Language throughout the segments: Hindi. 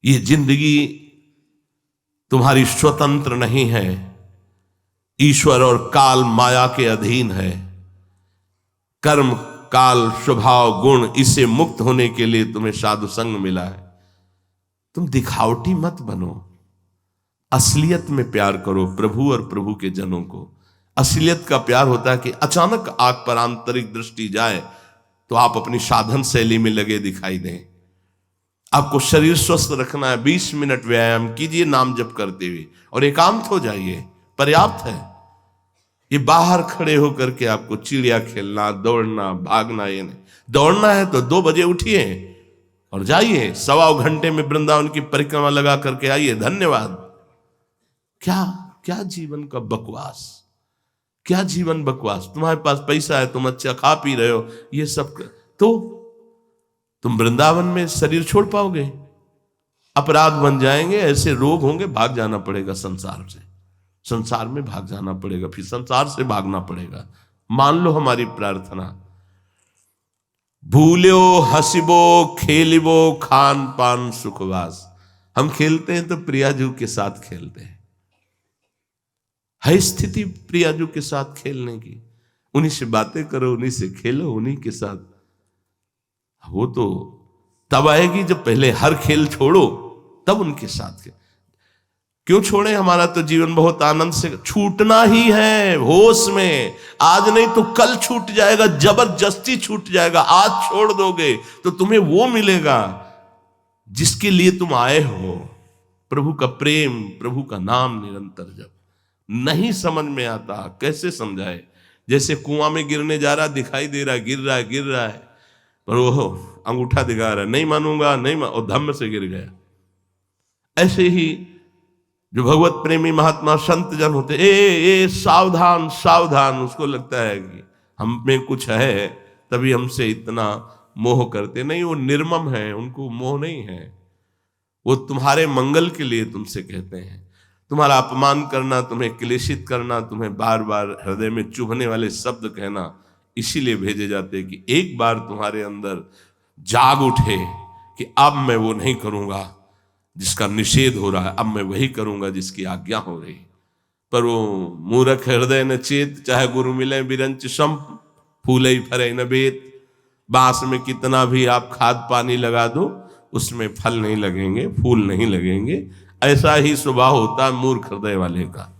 ये जिंदगी तुम्हारी स्वतंत्र नहीं है, ईश्वर और काल माया के अधीन है। कर्म काल स्वभाव गुण, इससे मुक्त होने के लिए तुम्हें साधु संग मिला है। तुम दिखावटी मत बनो, असलियत में प्यार करो प्रभु और प्रभु के जनों को। असलियत का प्यार होता है कि अचानक आंख पर आंतरिक दृष्टि जाए तो आप अपनी साधन शैली में लगे दिखाई दें। आपको शरीर स्वस्थ रखना है, 20 मिनट व्यायाम कीजिए नाम जप करते हुए और एकांत हो जाइए, पर्याप्त है। ये बाहर खड़े होकर के आपको चिड़िया खेलना, दौड़ना, भागना, ये नहीं। दौड़ना है तो 2 बजे उठिए और जाइए, 1.25 घंटे में वृंदावन की परिक्रमा लगा करके आइए। धन्यवाद। क्या जीवन का बकवास, क्या जीवन बकवास। तुम्हारे पास पैसा है, तुम अच्छा खा पी रहे हो, ये सब तो तुम वृंदावन में शरीर छोड़ पाओगे? अपराध बन जाएंगे, ऐसे रोग होंगे, भाग जाना पड़ेगा संसार से। संसार में भाग जाना पड़ेगा, फिर संसार से भागना पड़ेगा। मान लो हमारी प्रार्थना, भूलो हंसिबो खेलिबो खान पान सुखवास। हम खेलते हैं तो प्रियाजू के साथ खेलते हैं। है स्थिति प्रियाजू के साथ खेलने की, उन्हीं से बातें करो, उन्हीं से खेलो, उन्हीं के साथ। वो तो तब आएगी जब पहले हर खेल छोड़ो, तब उनके साथ खेल। क्यों छोड़े? हमारा तो जीवन बहुत आनंद से छूटना ही है, होश में। आज नहीं तो कल छूट जाएगा, जबरदस्ती छूट जाएगा। आज छोड़ दोगे तो तुम्हें वो मिलेगा जिसके लिए तुम आए हो, प्रभु का प्रेम, प्रभु का नाम निरंतर जप। नहीं समझ में आता, कैसे समझाए? जैसे कुआं में गिरने जा रहा, दिखाई दे रहा, गिर रहा है, पर वो अंगूठा दिखा रहा है, नहीं मानूंगा, नहीं और धम्म से गिर गया। ऐसे ही जो भगवत प्रेमी महात्मा संत जन होते, ए सावधान सावधान। उसको लगता है कि हम में कुछ है, तभी हमसे इतना मोह करते। नहीं, वो निर्मम है, उनको मोह नहीं है। वो तुम्हारे मंगल के लिए तुमसे कहते हैं। तुम्हारा अपमान करना, तुम्हें क्लेशित करना, तुम्हें बार बार हृदय में चुभने वाले शब्द कहना, इसीलिए भेजे जाते हैं कि एक बार तुम्हारे अंदर जाग उठे कि अब मैं वो नहीं करूंगा जिसका निषेध हो रहा है, अब मैं वही करूंगा जिसकी आज्ञा हो रही। पर वो मूर्ख हृदय न चेत, चाहे गुरु मिले बिरंच सम, फूले फरे न बेत। बांस में कितना भी आप खाद पानी लगा दो, उसमें फल नहीं लगेंगे, फूल नहीं लगेंगे। ऐसा ही स्वभाव होता है मूर्ख हृदय वाले का।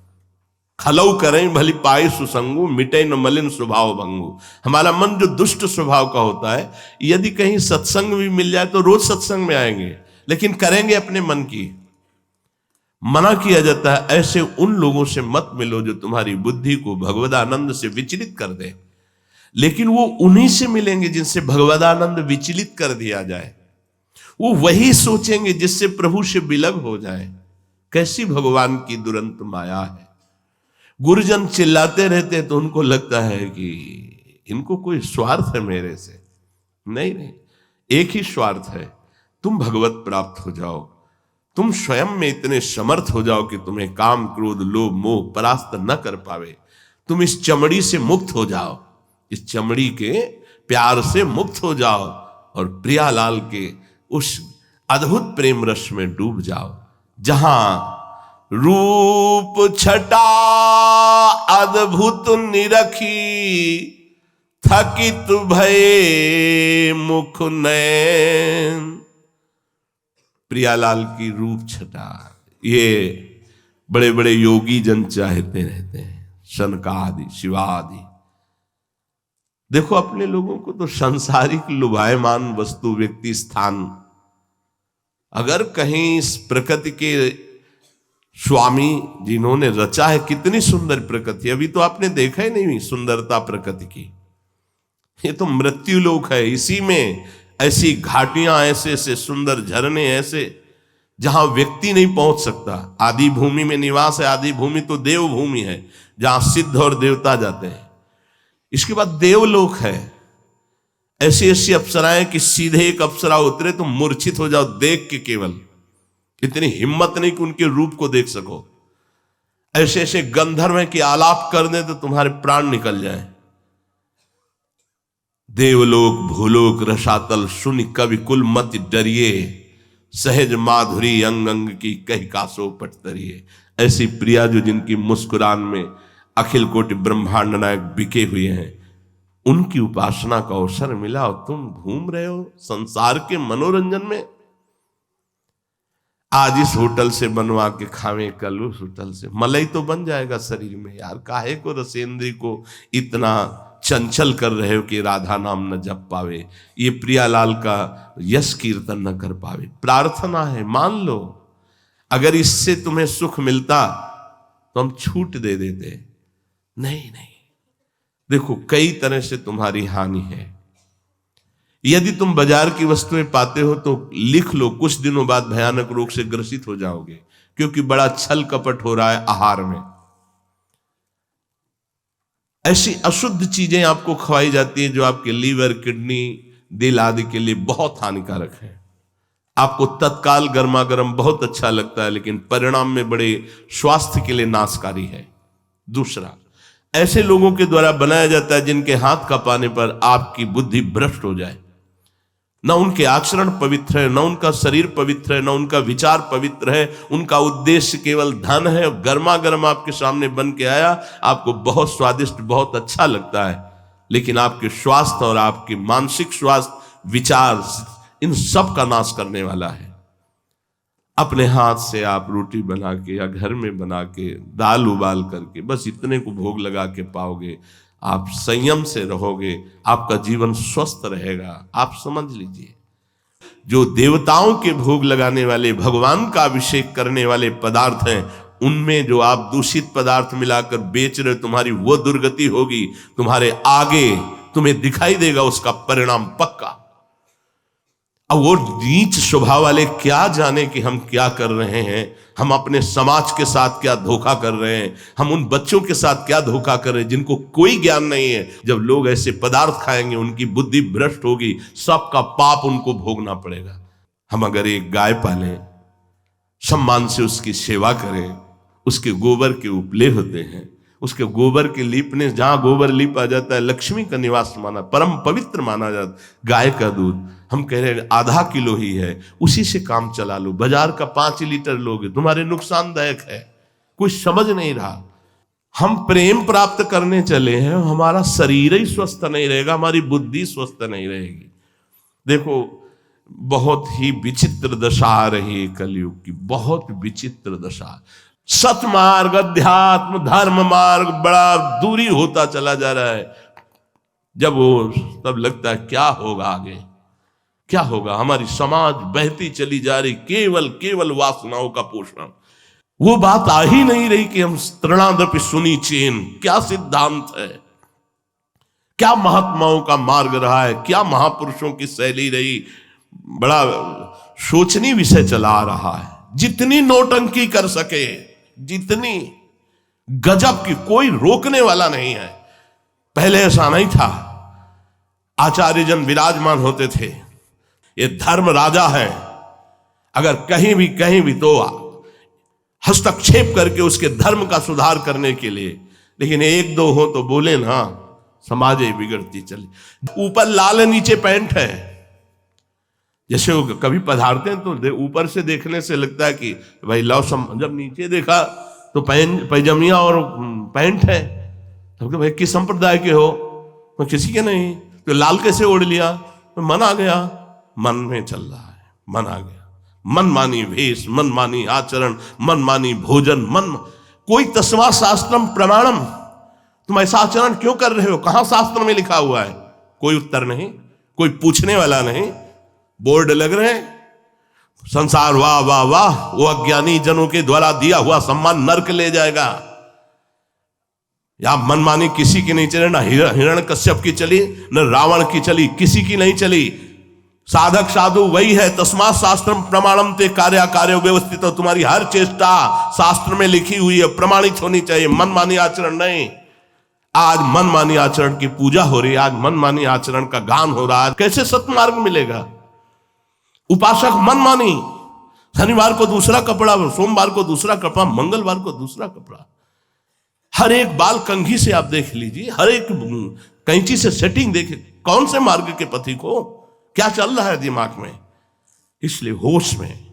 खलऊ करें भली पाए सुसंगु, मिटे न मलिन स्वभाव भंगु। हमारा मन जो दुष्ट स्वभाव का होता है, यदि कहीं सत्संग भी मिल जाए तो रोज सत्संग में आएंगे, लेकिन करेंगे अपने मन की। मना किया जाता है ऐसे उन लोगों से मत मिलो जो तुम्हारी बुद्धि को भगवदानंद से विचलित कर दे। लेकिन वो उन्हीं से मिलेंगे जिनसे भगवदानंद विचलित कर दिया जाए। वो वही सोचेंगे जिससे प्रभु से विलग हो जाए। कैसी भगवान की दुरंत माया है। गुरुजन चिल्लाते रहते हैं तो उनको लगता है कि इनको कोई स्वार्थ है मेरे से। नहीं, एक ही स्वार्थ है, तुम भगवत प्राप्त हो जाओ। तुम स्वयं में इतने समर्थ हो जाओ कि तुम्हें काम क्रोध लोभ मोह परास्त न कर पावे। तुम इस चमड़ी से मुक्त हो जाओ, इस चमड़ी के प्यार से मुक्त हो जाओ और प्रियालाल के उस अद्भुत प्रेम रस में डूब जाओ, जहां रूप छटा अद्भुत निरखी, थकित भये मुख नयन। प्रियालाल की रूप छटा ये बड़े बड़े योगी जन चाहते रहते हैं, सनकादि शिवादि। देखो अपने लोगों को तो सांसारिक लुभायमान वस्तु व्यक्ति स्थान, अगर कहीं इस प्रकृति के स्वामी जिन्होंने रचा है, कितनी सुंदर प्रकृति। अभी तो आपने देखा ही नहीं सुंदरता प्रकृति की। ये तो मृत्यु लोक है, इसी में ऐसी घाटियां, ऐसे ऐसे सुंदर झरने, ऐसे जहां व्यक्ति नहीं पहुंच सकता। आदि भूमि में निवास है। आदि भूमि तो देव भूमि है, जहां सिद्ध और देवता जाते हैं। इसके बाद देवलोक है। ऐसी ऐसी अप्सराएं कि सीधे एक अप्सरा उतरे तो मूर्छित हो जाओ देख के, केवल इतनी हिम्मत नहीं कि उनके रूप को देख सको। ऐसे ऐसे गंधर्व हैं कि आलाप कर दे तो तुम्हारे प्राण निकल जाए। देवलोक भूलोक रसातल सुनि कवि कुल मत डरिए, सहज माधुरी अंग अंग की कह कासो पटतरिए। ऐसी प्रिया जो जिनकी मुस्कुरान में अखिल कोटि ब्रह्मांड नायक बिके हुए हैं, उनकी उपासना का अवसर मिला और तुम घूम रहे हो संसार के मनोरंजन में। आज इस होटल से बनवा के खावे, कल उस होटल से। मलाई तो बन जाएगा शरीर में यार, काहे को रसेंद्री को इतना चंचल कर रहे हो कि राधा नाम न जप पावे, ये प्रियालाल का यश कीर्तन न कर पावे। प्रार्थना है, मान लो अगर इससे तुम्हें सुख मिलता तो हम छूट दे देते। नहीं नहीं, देखो कई तरह से तुम्हारी हानि है। यदि तुम बाजार की वस्तुएं पाते हो तो लिख लो, कुछ दिनों बाद भयानक रोग से ग्रसित हो जाओगे, क्योंकि बड़ा छल कपट हो रहा है आहार में। ऐसी अशुद्ध चीजें आपको खवाई जाती हैं जो आपके लीवर, किडनी, दिल आदि के लिए बहुत हानिकारक है। आपको तत्काल गर्मा गर्म बहुत अच्छा लगता है, लेकिन परिणाम में बड़े स्वास्थ्य के लिए नाशकारी है। दूसरा, ऐसे लोगों के द्वारा बनाया जाता है जिनके हाथ का पाने पर आपकी बुद्धि भ्रष्ट हो जाए। न उनके आचरण पवित्र है, न उनका शरीर पवित्र है, न उनका विचार पवित्र है। उनका उद्देश्य केवल धन है। गर्मा गर्म आपके सामने बन के आया, आपको बहुत स्वादिष्ट, बहुत अच्छा लगता है, लेकिन आपके स्वास्थ्य और आपके मानसिक स्वास्थ्य, विचार, इन सब का नाश करने वाला है। अपने हाथ से आप रोटी बना के या घर में बना के दाल उबाल करके बस इतने को भोग लगा के पाओगे, आप संयम से रहोगे, आपका जीवन स्वस्थ रहेगा। आप समझ लीजिए, जो देवताओं के भोग लगाने वाले, भगवान का अभिषेक करने वाले पदार्थ हैं, उनमें जो आप दूषित पदार्थ मिलाकर बेच रहे, तुम्हारी वो दुर्गति होगी। तुम्हारे आगे तुम्हें दिखाई देगा उसका परिणाम पक्का। अब वो नीच स्वभाव वाले क्या जाने कि हम क्या कर रहे हैं, हम अपने समाज के साथ क्या धोखा कर रहे हैं, हम उन बच्चों के साथ क्या धोखा कर रहे हैं जिनको कोई ज्ञान नहीं है। जब लोग ऐसे पदार्थ खाएंगे, उनकी बुद्धि भ्रष्ट होगी, सबका पाप उनको भोगना पड़ेगा। हम अगर एक गाय पालें, सम्मान से उसकी सेवा करें, उसके गोबर के उपले होते हैं, उसके गोबर के लीपने, जहां गोबर लीपा जाता है लक्ष्मी का निवास माना, परम पवित्र माना जाता। गाय का दूध हम कह रहे हैं आधा किलो ही है, उसी से काम चला लो। बाजार का 5 लीटर लोगे, तुम्हारे नुकसानदायक है। कोई समझ नहीं रहा। हम प्रेम प्राप्त करने चले हैं, हमारा शरीर ही स्वस्थ नहीं रहेगा, हमारी बुद्धि स्वस्थ नहीं रहेगी। देखो, बहुत ही विचित्र दशा आ रही है कलयुग की, बहुत विचित्र दशा। सतमार्ग, अध्यात्म, धर्म मार्ग बड़ा दूरी होता चला जा रहा है। जब वो तब लगता है क्या होगा आगे, क्या होगा। हमारी समाज बहती चली जा रही, केवल केवल वासनाओं का पोषण। वो बात आ ही नहीं रही कि हम तृणादपि सुनी चेन, क्या सिद्धांत है, क्या महात्माओं का मार्ग रहा है, क्या महापुरुषों की शैली रही। बड़ा सोचनीय विषय चला आ रहा है। जितनी नौटंकी कर सके, जितनी गजब की, कोई रोकने वाला नहीं है। पहले ऐसा नहीं था। आचार्यजन विराजमान होते थे, ये धर्म राजा है, अगर कहीं भी तो हस्तक्षेप करके उसके धर्म का सुधार करने के लिए। लेकिन एक दो हो तो बोले ना, समाज ही बिगड़ती चली। ऊपर लाल है, नीचे पैंट है। जैसे वो कभी पधारते हैं तो ऊपर से देखने से लगता है कि भाई लव, जब नीचे देखा तो पैजमिया और पैंट है, तो भाई किस संप्रदाय के हो? तो किसी के नहीं। तो लाल कैसे ओढ़ लिया? तो मन आ गया, मन में चल रहा है, मन आ गया। मनमानी वेश, मनमानी आचरण, मनमानी भोजन, कोई तस्मा शास्त्रम प्रमाणम, तुम ऐसा आचरण क्यों कर रहे हो? कहां शास्त्र में लिखा हुआ है? कोई उत्तर नहीं, कोई पूछने वाला नहीं। बोर्ड लग रहे हैं, संसार वाह वाह वाह, वो अज्ञानी जनों के द्वारा दिया हुआ सम्मान नरक ले जाएगा। या मनमानी किसी की नहीं चली, ना हिरण्यकश्यप की चली, न रावण की चली, किसी की नहीं चली। साधक साधु वही है। तस्मात् शास्त्रम प्रमाणम ते कार्य कार्य व्यवस्थित। तुम्हारी हर चेष्टा शास्त्र में लिखी हुई है, प्रमाणित होनी चाहिए, मनमानी आचरण नहीं। आज मनमानी आचरण की पूजा हो रही है, आज मनमानी आचरण का गान हो रहा है। कैसे सत्मार्ग मिलेगा? उपासक मनमानी, शनिवार को दूसरा कपड़ा, सोमवार को दूसरा कपड़ा, मंगलवार को दूसरा कपड़ा। हर एक बाल कंघी से आप देख लीजिए, हर एक कैंची से सेटिंग देखे। कौन से मार्ग के पथी को क्या चल रहा है दिमाग में? इसलिए होश में,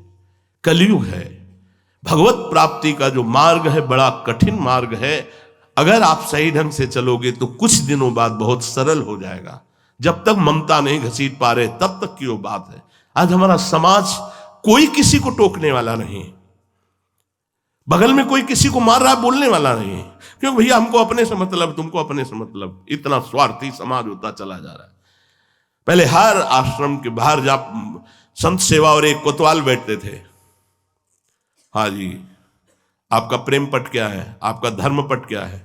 कलयुग है। भगवत प्राप्ति का जो मार्ग है बड़ा कठिन मार्ग है। अगर आप सही ढंग से चलोगे तो कुछ दिनों बाद बहुत सरल हो जाएगा। जब तक ममता नहीं घसीट पा रहे तब तक की वो बात है। आज हमारा समाज कोई किसी को टोकने वाला नहीं, बगल में कोई किसी को मार रहा है बोलने वाला नहीं है, क्योंकि भैया हमको अपने से मतलब, तुमको अपने से मतलब। इतना स्वार्थी समाज होता चला जा रहा है। पहले हर आश्रम के बाहर जा संत सेवा और एक कोतवाल बैठते थे। हाँ जी, आपका प्रेम पट क्या है, आपका धर्म पट क्या है।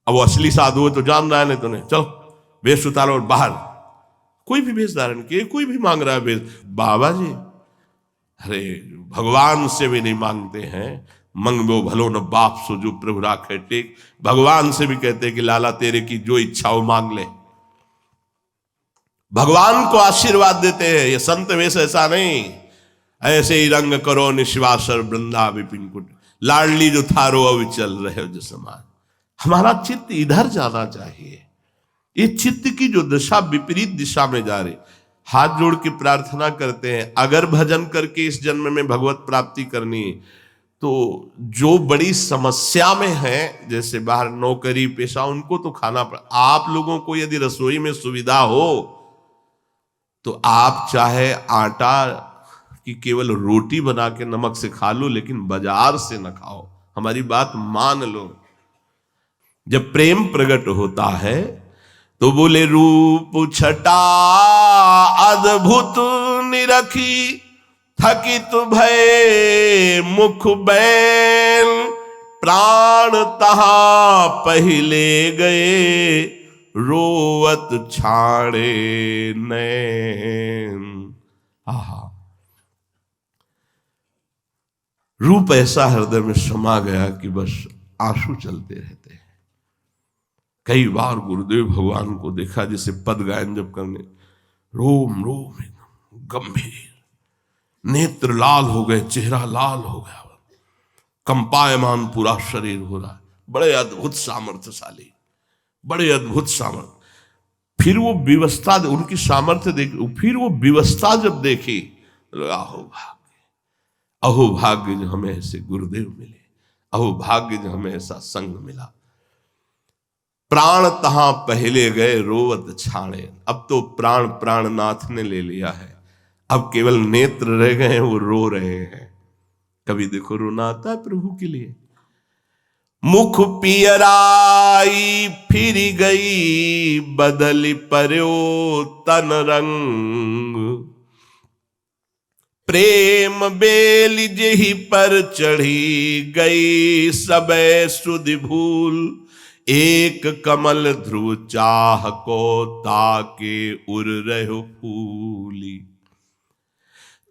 अब वो असली साधु है तो जान रहा है, नहीं तो नहीं, चलो वेश उतारो और बाहर। कोई भी वेश धारण किए, कोई भी मांग रहा है वेश। बाबा जी अरे भगवान से भी नहीं मांगते हैं। मंगबो भलो न बाप सो जो प्रभु राखे टेक। भगवान से भी कहते हैं कि लाला तेरे की जो इच्छा हो मांग ले। भगवान को आशीर्वाद देते हैं। ये संत वेश ऐसा नहीं, ऐसे ही रंग करो निश्वासर वृंदा विपिन कुट, लाडली जो थारो अविचल रहे जो समाज। हमारा चित्त इधर जाना चाहिए। ये चित्त की जो दशा विपरीत दिशा में जा रही। हाथ जोड़ के प्रार्थना करते हैं, अगर भजन करके इस जन्म में भगवत प्राप्ति करनी है तो जो बड़ी समस्या में है, जैसे बाहर नौकरी पेशा, उनको तो खाना पड़ा। आप लोगों को यदि रसोई में सुविधा हो तो आप चाहे आटा की केवल रोटी बना के नमक से खा लो, लेकिन बाजार से न खाओ। हमारी बात मान लो। जब प्रेम प्रकट होता है तो बोले रूप छटा अद्भुत निरखी, थकित भय मुख बैल, प्राण तहा पहिले गए, रोवत छाड़े नैन। आहा, रूप ऐसा हृदय में समा गया कि बस आंसू चलते रहते हैं। कई बार गुरुदेव भगवान को देखा जैसे पद गायन जब करने, रोम रोम एकदम गंभीर, नेत्र लाल हो गए, चेहरा लाल हो गया, कंपायमान पूरा शरीर हो रहा है। बड़े अद्भुत सामर्थ्यशाली, बड़े अद्भुत सामर्थ्य। फिर वो विवस्था, उनकी सामर्थ्य देख, फिर वो विवस्था जब देखी, अहो भाग्य, अहो भाग्य जो हमें ऐसे गुरुदेव मिले, अहो भाग्य जो हमें ऐसा संग मिला। प्राण तहां पहले गए रोवत छाड़े। अब तो प्राण प्राणनाथ ने ले लिया है, अब केवल नेत्र रह गए हैं, वो रो रहे हैं। कभी देखो रोना आता है प्रभु के लिए। मुख पियराई फिर गई, बदल पर्यो तन रंग, प्रेम बेल जेहि पर चढ़ी गई, सबे सुधि भूल, एक कमल ध्रुव चाह को ताके उड़ रहो फूली।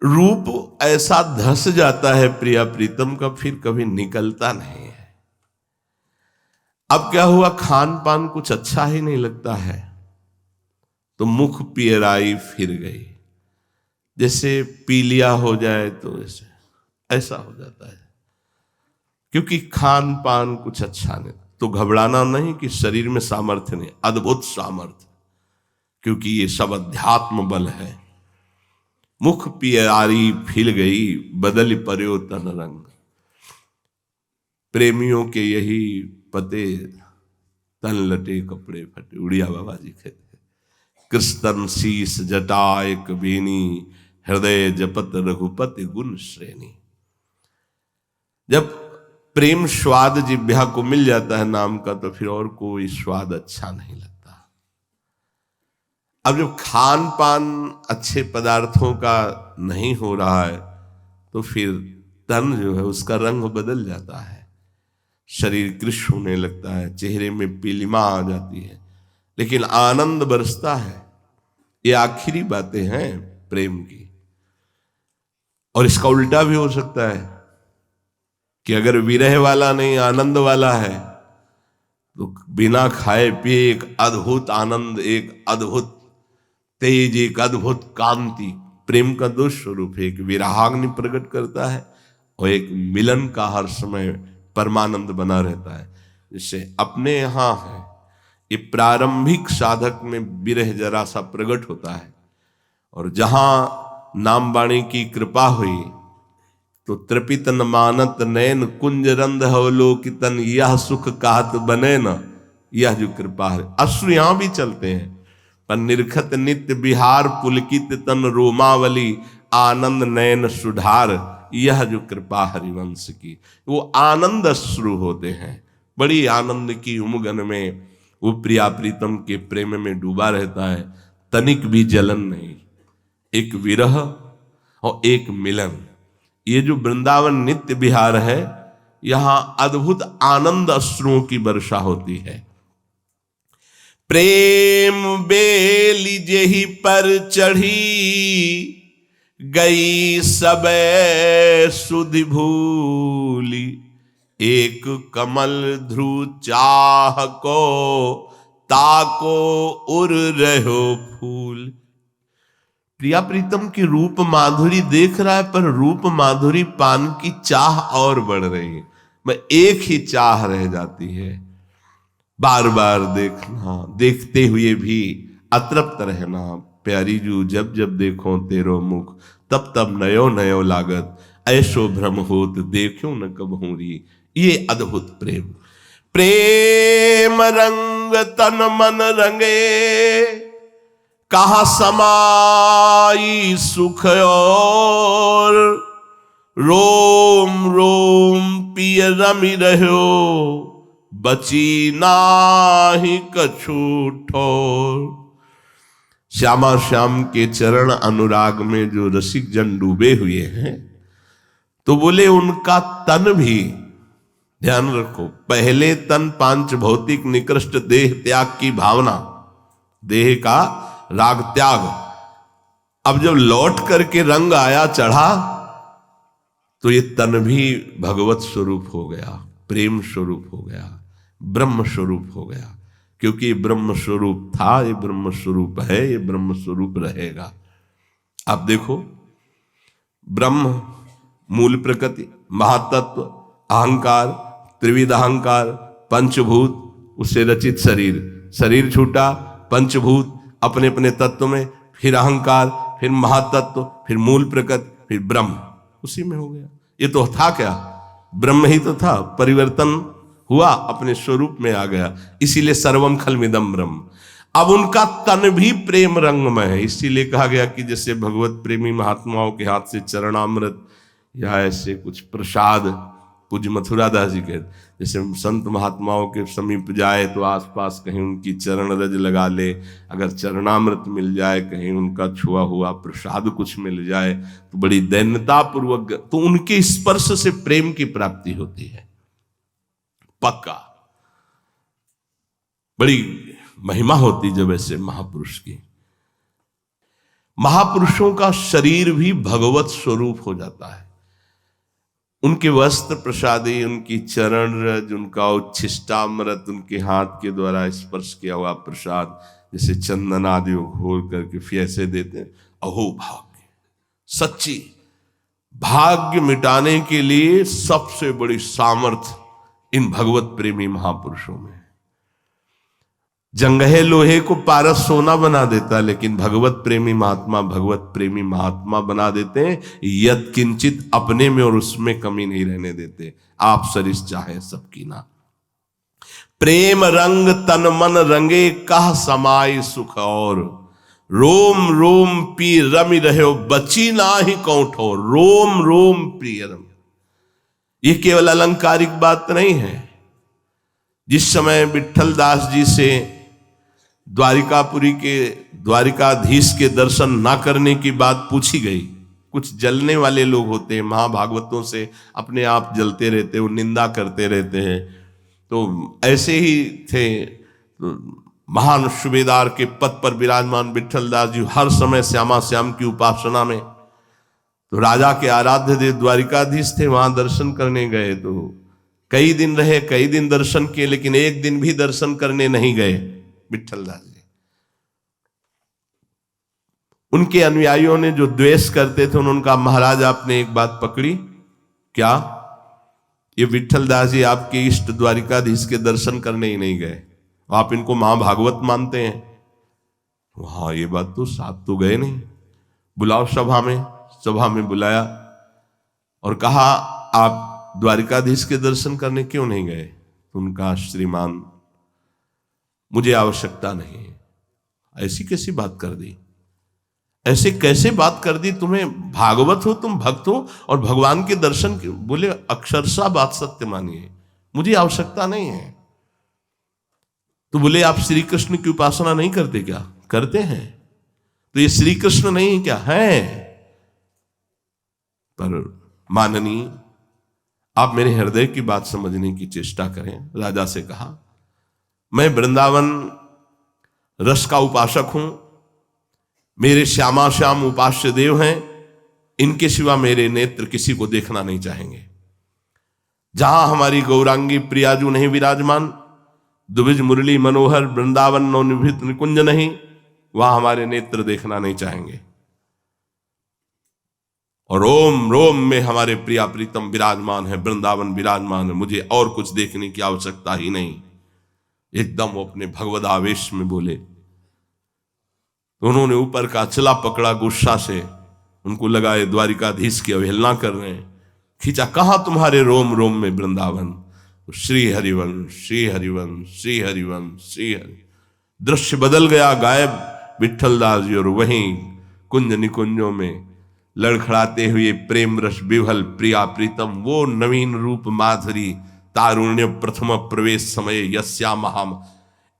रूप ऐसा धस जाता है प्रिया प्रीतम का, फिर कभी निकलता नहीं है। अब क्या हुआ, खान पान कुछ अच्छा ही नहीं लगता है तो मुख पियराई फिर गई। जैसे पीलिया हो जाए तो ऐसा हो जाता है, क्योंकि खान पान कुछ अच्छा नहीं। तो घबराना नहीं कि शरीर में सामर्थ्य नहीं, अद्भुत सामर्थ्य, क्योंकि ये सब अध्यात्म बल है। मुख पियराई फिर गई, बदल पर्यो तन रंग। प्रेमियों के यही पते, तन लटे कपड़े फटे। उड़िया बाबा जी कहते, कृष्ण शीस जटा एक बेनी, हृदय जपत रघुपति गुण श्रेणी। जब प्रेम स्वाद जिह्वा को मिल जाता है नाम का, तो फिर और कोई स्वाद अच्छा नहीं लगता। अब जब खान पान अच्छे पदार्थों का नहीं हो रहा है तो फिर तन जो है उसका रंग बदल जाता है, शरीर कृश होने लगता है, चेहरे में पीलिमा आ जाती है, लेकिन आनंद बरसता है। ये आखिरी बातें हैं प्रेम की। और इसका उल्टा भी हो सकता है कि अगर विरह वाला नहीं आनंद वाला है तो बिना खाए पिए एक अद्भुत आनंद, एक अद्भुत तेज, एक अद्भुत कांति प्रेम का दो स्वरूप है। एक विरहाग्नि प्रकट करता है और एक मिलन का हर समय परमानंद बना रहता है। जिससे अपने यहाँ है ये प्रारंभिक साधक में विरह जरा सा प्रकट होता है, और जहां नाम वाणी की कृपा हुई तो तृपित न मानत नैन कुंज रंध अवलोकितन यह सुख कहत बने न। यह जो कृपा है, अश्रु यहां भी चलते हैं पर निरखत नित्य बिहार पुलकित तन रोमावली आनंद नयन सुधार। यह जो कृपा हरिवंश की, वो आनंद अश्रु होते हैं। बड़ी आनंद की उमगन में वो प्रिया प्रीतम के प्रेम में डूबा रहता है, तनिक भी जलन नहीं। एक विरह और एक मिलन, ये जो वृंदावन नित्य विहार है, यहां अद्भुत आनंद अश्रुओं की वर्षा होती है। प्रेम बेली जेहि पर चढ़ी गई सबे सुधि भूली। एक कमल ध्रुव चाह को ताको उर रहो फूल। प्रिया प्रीतम की रूप माधुरी देख रहा है पर रूप माधुरी पान की चाह और बढ़ रही है। मैं एक ही चाह रह जाती है, बार बार देखना, देखते हुए भी अतृप्त रहना। प्यारी जू जब जब देखो तेरो मुख तब तब नयो नयो लागत। ऐसो भ्रम होत देखो न कब हूरी। ये अद्भुत प्रेम, प्रेम रंग तन मन रंगे कहा समाई सुख और। रोम रोम पिय रमि रहो बची नाही कछु ठोर। श्यामा श्याम के चरण अनुराग में जो रसिक जन डूबे हुए हैं, तो बोले उनका तन भी, ध्यान रखो, पहले तन पांच भौतिक निकृष्ट देह त्याग की भावना, देह का राग त्याग। अब जब लौट करके रंग आया चढ़ा तो ये तन भी भगवत स्वरूप हो गया, प्रेम स्वरूप हो गया, ब्रह्म स्वरूप हो गया। क्योंकि ये ब्रह्म स्वरूप था, ये ब्रह्म स्वरूप है, ये ब्रह्म स्वरूप रहेगा। आप देखो, ब्रह्म मूल प्रकृति, महातत्व, अहंकार, त्रिविध अहंकार, पंचभूत, उससे रचित शरीर, शरीर छूटा, पंचभूत अपने अपने तत्व में, फिर अहंकार, फिर महातत्व, फिर मूल प्रकृति, फिर ब्रह्म, उसी में हो गया। ये तो था क्या? ब्रह्म ही तो था, परिवर्तन हुआ, अपने स्वरूप में आ गया। इसीलिए सर्वम खलमिदम ब्रह्म। अब उनका तन भी प्रेम रंग में है। इसीलिए कहा गया कि जैसे भगवत प्रेमी महात्माओं के हाथ से चरणामृत या ऐसे कुछ प्रसाद, पूज्य मथुरादास जी कहते, जैसे संत महात्माओं के समीप जाए तो आसपास कहीं उनकी चरण रज लगा ले, अगर चरणामृत मिल जाए, कहीं उनका छुआ हुआ प्रसाद कुछ मिल जाए तो बड़ी दैन्यता पूर्वक, तो उनके स्पर्श से प्रेम की प्राप्ति होती है, पक्का। बड़ी महिमा होती जब ऐसे महापुरुष की। महापुरुषों का शरीर भी भगवत स्वरूप हो जाता है। उनके वस्त्र प्रसादी, उनकी चरण रज, उनका उच्छिष्टामृत, उनके हाथ के द्वारा स्पर्श किया हुआ प्रसाद, जैसे चंदन आदि घोल करके फिर ऐसे देते हैं। अहो भाग्य, सच्ची भाग्य मिटाने के लिए सबसे बड़ी सामर्थ्य इन भगवत प्रेमी महापुरुषों में। जंगहे लोहे को पारस सोना बना देता, लेकिन भगवत प्रेमी महात्मा बना देते हैं यद किंचित अपने में और उसमें कमी नहीं रहने देते। आप सरिस चाहे सबकी ना। प्रेम रंग तन मन रंगे कह समाई सुख और। रोम रोम पी रमि रहो बची ना ही कौठो। रोम रोम प्रिय रम, ये केवल अलंकारिक बात नहीं है। जिस समय विट्ठल दास जी से द्वारिकापुरी के द्वारिकाधीश के दर्शन ना करने की बात पूछी गई, कुछ जलने वाले लोग होते हैं, महाभागवतों से अपने आप जलते रहते हैं, वो निंदा करते रहते हैं। तो ऐसे ही थे, तो महान सूबेदार के पद पर विराजमान विट्ठल दास जी हर समय श्यामा श्याम की उपासना में। तो राजा के आराध्य देव द्वारिकाधीश थे, वहां दर्शन करने गए तो कई दिन रहे, कई दिन दर्शन किए, लेकिन एक दिन भी दर्शन करने नहीं गए विट्ठल दास जी। उनके अनुयायियों ने जो द्वेष करते थे, उन्होंने कहा महाराज आपने एक बात पकड़ी क्या? ये विट्ठल दास जी आपके इष्ट द्वारिकाधीश के दर्शन करने ही नहीं गए, आप इनको महाभागवत मानते हैं? हाँ, ये बात तो साथ तो गए नहीं। बुलाओ सभा में बुलाया और कहा आप द्वारिकाधीश के दर्शन करने क्यों नहीं गए? तो उनका श्रीमान मुझे आवश्यकता नहीं है। ऐसी कैसी बात कर दी? ऐसे कैसे बात कर दी? तुम्हें भागवत हो, तुम भक्त हो और भगवान के दर्शन बोले अक्षरशः बात सत्य मानिए, मुझे आवश्यकता नहीं है। तो बोले आप श्री कृष्ण की उपासना नहीं करते क्या? करते हैं। तो ये श्री कृष्ण नहीं है क्या? है। पर माननीय आप मेरे हृदय की बात समझने की चेष्टा करें। राजा से कहा मैं वृंदावन रस का उपासक हूं, मेरे श्यामा श्याम उपास्य देव हैं, इनके सिवा मेरे नेत्र किसी को देखना नहीं चाहेंगे। जहां हमारी गौरांगी प्रियाजू नहीं विराजमान, दुविज मुरली मनोहर वृंदावन नवनिभृत निकुंज नहीं, वहां हमारे नेत्र देखना नहीं चाहेंगे। और रोम रोम में हमारे प्रिया प्रीतम विराजमान है, वृंदावन विराजमान है, मुझे और कुछ देखने की आवश्यकता ही नहीं। एकदम वो अपने भगवद आवेश में बोले। तो उन्होंने ऊपर का चला पकड़ा गुस्सा से, उनको लगा ये द्वारिकाधीश की अवहेलना कर रहे हैं। खींचा, कहा तुम्हारे रोम रोम में वृंदावन? तो श्री हरिवंश श्री हरिवंश श्री हरिवंश श्री हरि। दृश्य बदल गया, गायब विठ्ठलदास जी और वहीं कुंज निकुंजों में लड़खड़ाते हुए प्रेम रस विभल प्रिया प्रीतम, वो नवीन रूप माधुरी तारुण्य प्रथम प्रवेश समय यस्या महाम।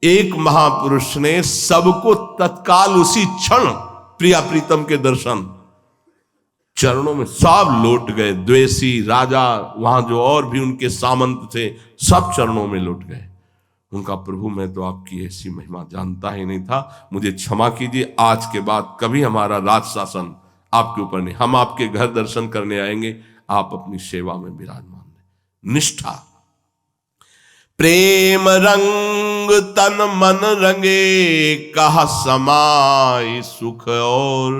एक महापुरुष ने सबको तत्काल उसी क्षण प्रिया प्रीतम के दर्शन, चरणों में सब लौट गए। द्वेषी राजा, वहां जो और भी उनके सामंत थे, सब चरणों में लौट गए। उनका प्रभु मैं तो आपकी ऐसी महिमा जानता ही नहीं था, मुझे क्षमा कीजिए, आज के बाद कभी हमारा राज शासन आपके ऊपर नहीं, हम आपके घर दर्शन करने आएंगे, आप अपनी सेवा में विराजमान हैं। निष्ठा, प्रेम रंग तन मन रंगे, कहा समाय सुख और,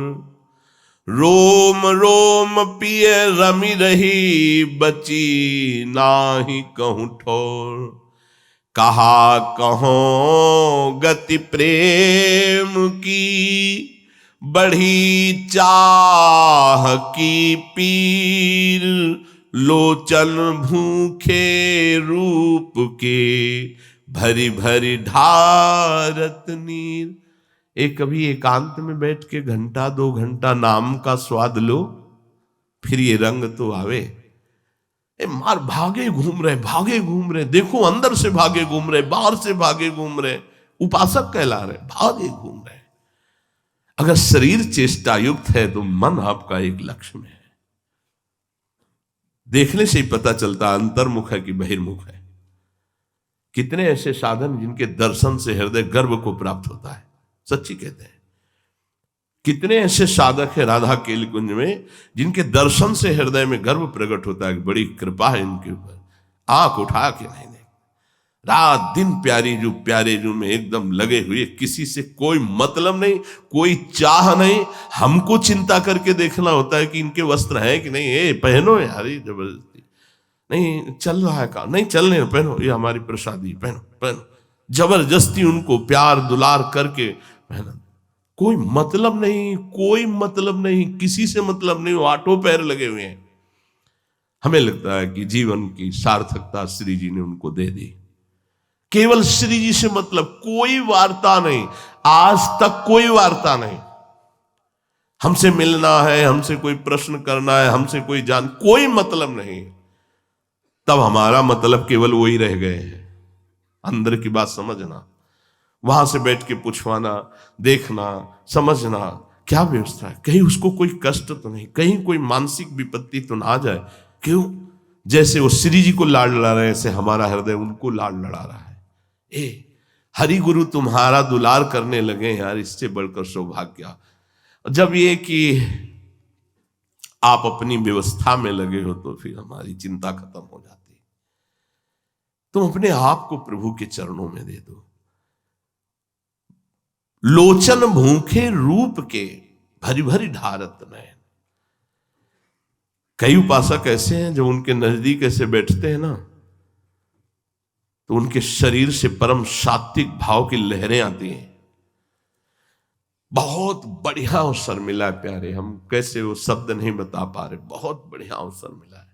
रोम रोम पिए रमी रही, बची नाही कहूं ठोर। कहा कहों गति प्रेम की, बढ़ी चाह की पीर, लोचन भूखे रूप के, भरी भरी ढारत नीर। एक कभी एकांत में बैठ के घंटा 2 घंटा नाम का स्वाद लो, फिर ये रंग तो आवे। मार भागे घूम रहे, देखो अंदर से भागे घूम रहे, बाहर से भागे घूम रहे, उपासक कहला रहे, भागे घूम रहे। अगर शरीर चेष्टा युक्त है तो मन आपका एक लक्ष्य में है। देखने से ही पता चलता अंतर्मुख है कि बहिर्मुख है। कितने ऐसे साधन जिनके दर्शन से हृदय गर्व को प्राप्त होता है, सच्ची कहते हैं। कितने ऐसे साधक है राधा केली कुंज में जिनके दर्शन से हृदय में गर्व प्रकट होता है, बड़ी कृपा है इनके ऊपर। आंख उठा के नहीं, रात दिन प्यारे जू में एकदम लगे हुए, किसी से कोई मतलब नहीं, कोई चाह नहीं। हमको चिंता करके देखना होता है कि इनके वस्त्र हैं कि नहीं, पहनो यार, जबरदस्ती नहीं चल रहा है का, नहीं चलने पहनो, ये हमारी प्रसादी, पहनो। जबरदस्ती उनको प्यार दुलार करके पहना। कोई मतलब नहीं, किसी से मतलब नहीं, आठों पैर लगे हुए हैं। हमें लगता है कि जीवन की सार्थकता श्री जी ने उनको दे दी। केवल श्री जी से मतलब, कोई वार्ता नहीं, आज तक कोई वार्ता नहीं। हमसे मिलना है, हमसे कोई प्रश्न करना है, हमसे कोई मतलब नहीं। तब हमारा मतलब केवल वही रह गए हैं। अंदर की बात समझना, वहां से बैठ के पूछवाना, देखना, समझना क्या व्यवस्था है, कहीं उसको कोई कष्ट तो नहीं, कहीं कोई मानसिक विपत्ति तो ना आ जाए। क्यों? जैसे वो श्री जी को लाड लड़ा रहे हैं, ऐसे हमारा हृदय उनको लाड लड़ा रहा है। हरि गुरु तुम्हारा दुलार करने लगे यार, इससे बढ़कर सौभाग्य। जब ये कि आप अपनी व्यवस्था में लगे हो तो फिर हमारी चिंता खत्म हो जाती। तुम अपने आप को प्रभु के चरणों में दे दो। लोचन भूखे रूप के, भरी भरी ढारत नयन। कई उपासक ऐसे हैं जो उनके नजदीक ऐसे बैठते हैं ना, तो उनके शरीर से परम सात्विक भाव की लहरें आती हैं। बहुत बढ़िया अवसर मिला है प्यारे, हम कैसे वो शब्द नहीं बता पा रहे, बहुत बढ़िया अवसर मिला है।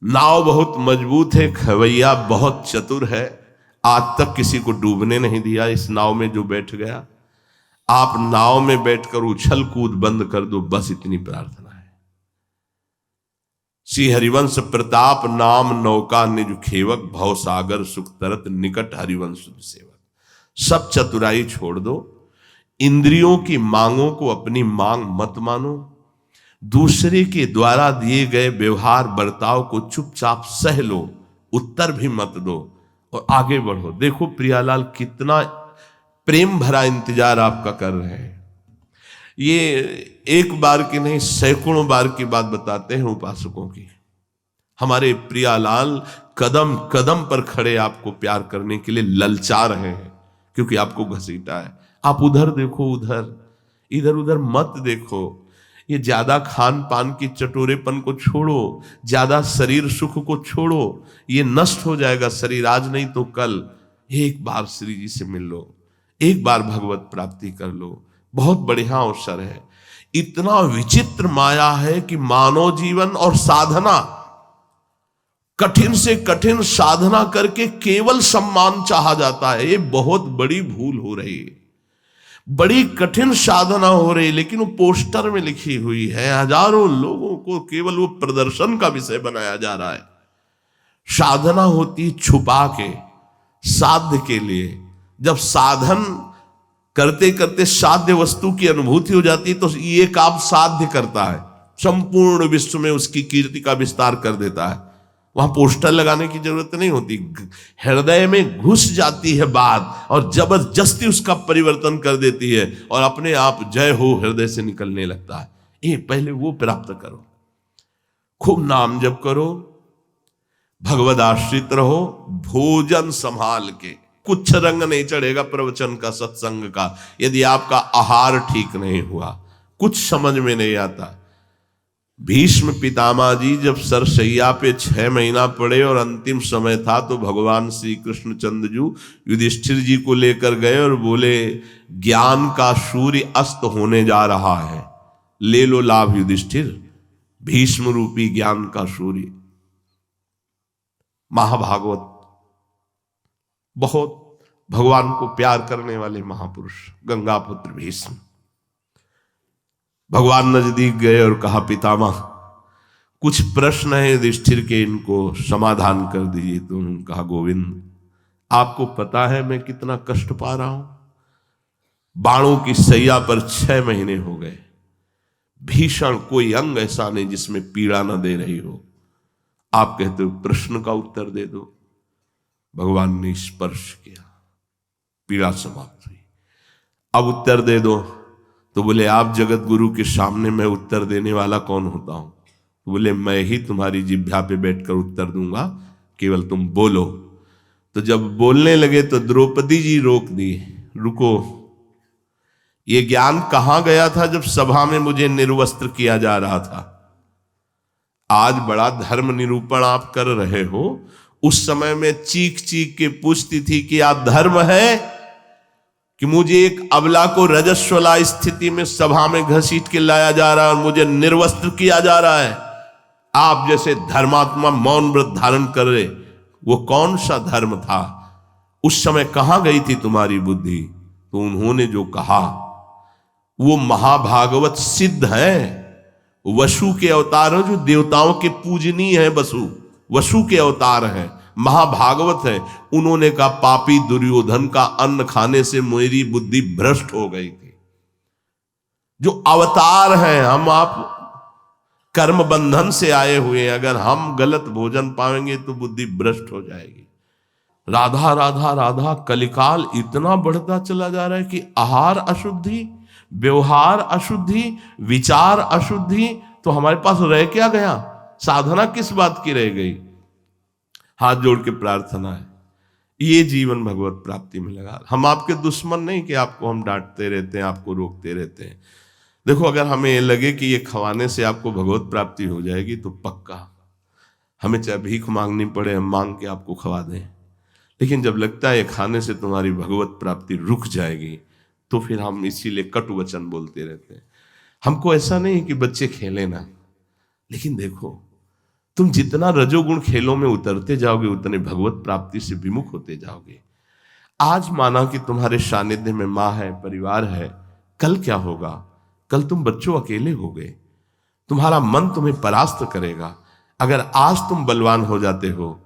नाव बहुत मजबूत है, खवैया बहुत चतुर है, आज तक किसी को डूबने नहीं दिया। इस नाव में जो बैठ गया, आप नाव में बैठकर उछल कूद बंद कर दो, बस इतनी प्रार्थना है। श्री हरिवंश प्रताप नाम नौका निज खेवक, भव सागर सुख तरत निकट हरिवंश सेवक। सब चतुराई छोड़ दो, इंद्रियों की मांगों को अपनी मांग मत मानो, दूसरे के द्वारा दिए गए व्यवहार बर्ताव को चुपचाप सह लो, उत्तर भी मत दो और आगे बढ़ो। देखो प्रियालाल कितना प्रेम भरा इंतजार आपका कर रहे हैं। ये एक बार की नहीं, सैकड़ों बार की बात बताते हैं उपासकों की। हमारे प्रियालाल कदम कदम पर खड़े आपको प्यार करने के लिए ललचा रहे हैं, क्योंकि आपको घसीटा है। आप उधर देखो, उधर इधर उधर मत देखो। ये ज्यादा खान पान की चटोरेपन को छोड़ो, ज्यादा शरीर सुख को छोड़ो, ये नष्ट हो जाएगा शरीर, आज नहीं तो कल। एक बार श्री जी से मिल लो, एक बार भगवत प्राप्ति कर लो, बहुत बढ़िया अवसर है। इतना विचित्र माया है कि मानव जीवन और साधना, कठिन से कठिन साधना करके केवल सम्मान चाहा जाता है। ये बहुत बड़ी भूल हो रही है। बड़ी कठिन साधना हो रही, लेकिन वो पोस्टर में लिखी हुई है। हजारों लोगों को केवल वो प्रदर्शन का विषय बनाया जा रहा है। साधना होती छुपा के, साध्य के लिए। जब साधन करते करते साध्य वस्तु की अनुभूति हो जाती है, तो ये काम साध्य करता है, संपूर्ण विश्व में उसकी कीर्ति का विस्तार कर देता है। वहां पोस्टर लगाने की जरूरत नहीं होती, हृदय में घुस जाती है बात और जबरदस्ती उसका परिवर्तन कर देती है और अपने आप जय हो हृदय से निकलने लगता है। ये पहले वो प्राप्त करो, खूब नाम जप करो, भगवद आश्रित रहो, भोजन संभाल के। कुछ रंग नहीं चढ़ेगा प्रवचन का, सत्संग का, यदि आपका आहार ठीक नहीं हुआ, कुछ समझ में नहीं आता। भीष्म पितामह जी जब सरसैया पे 6 महीना पड़े और अंतिम समय था, तो भगवान श्री कृष्णचंद्र जी युधिष्ठिर जी को लेकर गए और बोले, ज्ञान का सूर्य अस्त होने जा रहा है, ले लो लाभ युधिष्ठिर, भीष्म रूपी ज्ञान का सूर्य। महाभागवत, बहुत भगवान को प्यार करने वाले महापुरुष गंगापुत्र भीष्म। भगवान नजदीक गए और कहा, पितामह कुछ प्रश्न है युधिष्ठिर के, इनको समाधान कर दीजिए। तो उन्होंने कहा, गोविंद आपको पता है मैं कितना कष्ट पा रहा हूं, बाणों की सैया पर 6 महीने हो गए, भीषण कोई अंग ऐसा नहीं जिसमें पीड़ा न दे रही हो। आप कहते हो प्रश्न का उत्तर दे दो। भगवान ने स्पर्श किया, पीड़ा समाप्त हुई। अब उत्तर दे दो। तो बोले, आप जगत गुरु के सामने मैं उत्तर देने वाला कौन होता हूं? तो बोले, मैं ही तुम्हारी जिह्वा पे बैठकर उत्तर दूंगा, केवल तुम बोलो। तो जब बोलने लगे तो द्रौपदी जी रोक दी, रुको, ये ज्ञान कहां गया था जब सभा में मुझे निर्वस्त्र किया जा रहा था? आज बड़ा धर्म निरूपण आप कर रहे हो, उस समय में चीख चीख के पूछती थी कि आप धर्म है कि मुझे एक अबला को रजस्वला स्थिति में सभा में घसीट के लाया जा रहा है और मुझे निर्वस्त्र किया जा रहा है। आप जैसे धर्मात्मा मौन व्रत धारण कर रहे, वो कौन सा धर्म था? उस समय कहां गई थी तुम्हारी बुद्धि? तो उन्होंने जो कहा वो महाभागवत सिद्ध है। वसु के अवतार है, जो देवताओं के पूजनीय है, वसु के अवतार हैं, महाभागवत है। उन्होंने कहा, पापी दुर्योधन का अन्न खाने से मेरी बुद्धि भ्रष्ट हो गई थी। जो अवतार हैं, हम आप कर्म बंधन से आए हुए हैं, अगर हम गलत भोजन पाएंगे तो बुद्धि भ्रष्ट हो जाएगी। राधा राधा राधा, कलिकाल इतना बढ़ता चला जा रहा है कि आहार अशुद्धि, व्यवहार अशुद्धि, विचार अशुद्धि, तो हमारे पास रह क्या गया? साधना किस बात की रह गई? हाथ जोड़ के प्रार्थना है, ये जीवन भगवत प्राप्ति में लगा। हम आपके दुश्मन नहीं कि आपको हम डांटते रहते हैं, आपको रोकते रहते हैं। देखो, अगर हमें ये लगे कि ये खवाने से आपको भगवत प्राप्ति हो जाएगी तो पक्का हमें चाहे भीख मांगनी पड़े, हम मांग के आपको खवा दें। लेकिन जब लगता है ये खाने से तुम्हारी भगवत प्राप्ति रुक जाएगी, तो फिर हम इसीलिए कटु वचन बोलते रहते हैं। हमको ऐसा नहीं कि बच्चे खेले ना, लेकिन देखो तुम जितना रजोगुण खेलों में उतरते जाओगे उतने भगवत प्राप्ति से विमुख होते जाओगे। आज माना कि तुम्हारे सानिध्य में माँ है, परिवार है, कल क्या होगा? कल तुम बच्चों अकेले हो गए, तुम्हारा मन तुम्हें परास्त करेगा। अगर आज तुम बलवान हो जाते हो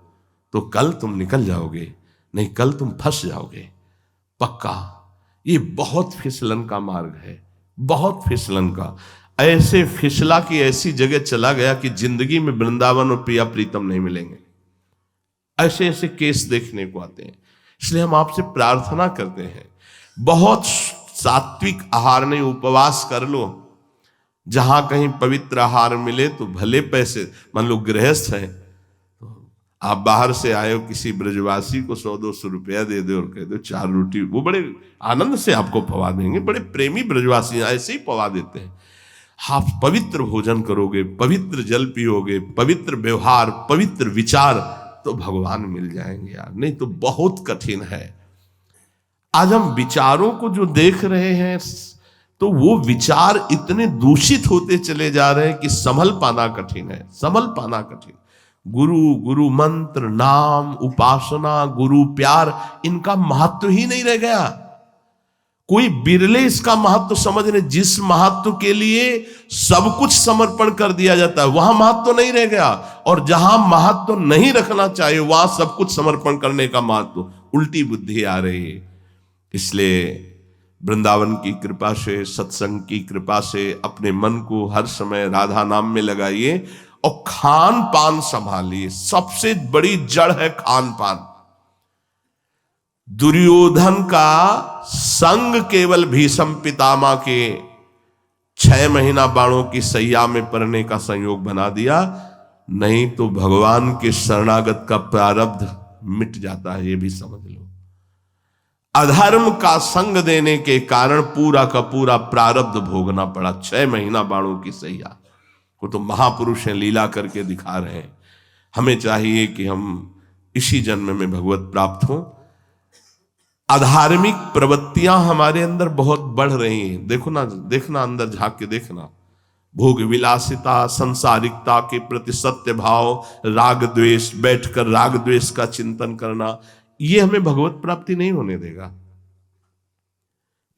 तो कल तुम निकल जाओगे, नहीं कल तुम फंस जाओगे पक्का। ये बहुत फिसलन का मार्ग है, बहुत फिसलन का। ऐसे फिसला कि ऐसी जगह चला गया कि जिंदगी में वृंदावन और प्रिया प्रीतम नहीं मिलेंगे। ऐसे ऐसे केस देखने को आते हैं। इसलिए हम आपसे प्रार्थना करते हैं, बहुत सात्विक आहार नहीं, उपवास कर लो। जहां कहीं पवित्र आहार मिले तो भले पैसे, मान लो गृहस्थ है, आप बाहर से आए हो, किसी ब्रजवासी को 100-200 रुपया दे दो और कह दो 4 रोटी, वो बड़े आनंद से आपको पवा देंगे। बड़े प्रेमी ब्रजवासी ऐसे ही पवा देते हैं। आप पवित्र भोजन करोगे, पवित्र जल पियोगे, पवित्र व्यवहार, पवित्र विचार, तो भगवान मिल जाएंगे यार, नहीं तो बहुत कठिन है। आज हम विचारों को जो देख रहे हैं तो वो विचार इतने दूषित होते चले जा रहे हैं कि संभल पाना कठिन है, संभल पाना कठिन। गुरु मंत्र, नाम, उपासना, गुरु प्यार, इनका महत्व ही नहीं रह गया। कोई बिरले इसका महत्व समझ रहे, जिस महत्व के लिए सब कुछ समर्पण कर दिया जाता है वहां महत्व नहीं रह गया, और जहां महत्व नहीं रखना चाहिए वहां सब कुछ समर्पण करने का महत्व, उल्टी बुद्धि आ रही है। इसलिए वृंदावन की कृपा से, सत्संग की कृपा से अपने मन को हर समय राधा नाम में लगाइए और खान पान संभालिए। सबसे बड़ी जड़ है खान पान। दुर्योधन का संग केवल भीष्म पितामह के 6 महीना बाणों की सैया में पड़ने का संयोग बना दिया, नहीं तो भगवान के शरणागत का प्रारब्ध मिट जाता है, ये भी समझ लो। अधर्म का संग देने के कारण पूरा का पूरा प्रारब्ध भोगना पड़ा। 6 महीना बाणों की सैया को तो महापुरुष हैं, लीला करके दिखा रहे हैं। हमें चाहिए कि हम इसी जन्म में भगवत प्राप्त हो। अधार्मिक प्रवृत्तियां हमारे अंदर बहुत बढ़ रही हैं। देखो ना, देखना अंदर झांक के देखना। भोग विलासिता, संसारिकता के प्रति सत्य भाव, राग द्वेष, बैठकर राग द्वेष का चिंतन करना, ये हमें भगवत प्राप्ति नहीं होने देगा।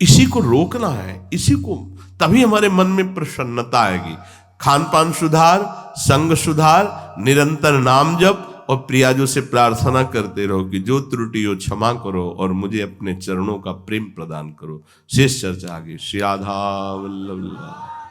इसी को रोकना है, इसी को, तभी हमारे मन में प्रसन्नता आएगी। खान पान सुधार, संग सुधार, निरंतर नाम जप, और प्रियाजों से प्रार्थना करते रहो कि जो त्रुटि हो क्षमा करो और मुझे अपने चरणों का प्रेम प्रदान करो। शेष चर्चा आगे। श्री राधा वल्लभ।